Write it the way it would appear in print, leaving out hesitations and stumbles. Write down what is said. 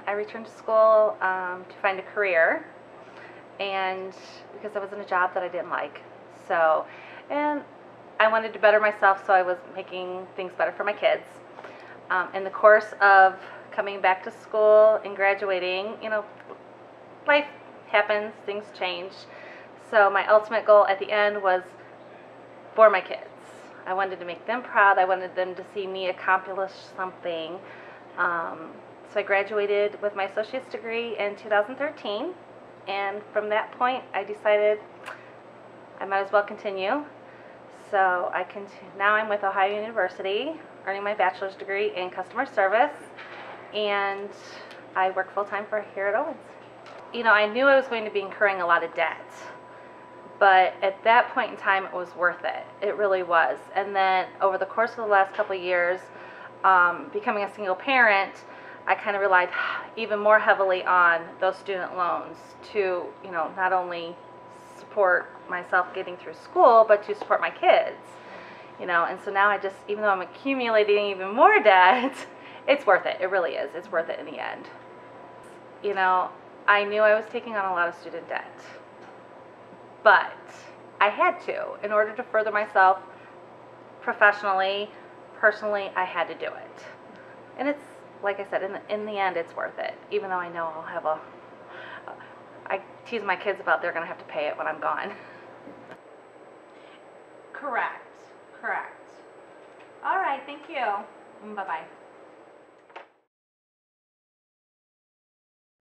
I returned to school to find a career, and because I was in a job that I didn't like. So, and I wanted to better myself, so I was making things better for my kids. In the course of coming back to school and graduating, life happens, things change. So my ultimate goal at the end was for my kids. I wanted to make them proud. I wanted them to see me accomplish something. So I graduated with my associate's degree in 2013, and from that point I decided I might as well continue. So now I'm with Ohio University, earning my bachelor's degree in customer service, and I work full-time here at Owens. I knew I was going to be incurring a lot of debt, but at that point in time it was worth it. It really was. And then over the course of the last couple of years, becoming a single parent, I kind of relied even more heavily on those student loans to, not only support myself getting through school, but to support my kids. And so now even though I'm accumulating even more debt, it's worth it. It really is. It's worth it in the end. I knew I was taking on a lot of student debt, but I had to. In order to further myself professionally, personally, I had to do it. And it's, like I said, in the end, it's worth it. Even though I know I tease my kids about they're going to have to pay it when I'm gone. Correct. All right, thank you. Bye-bye.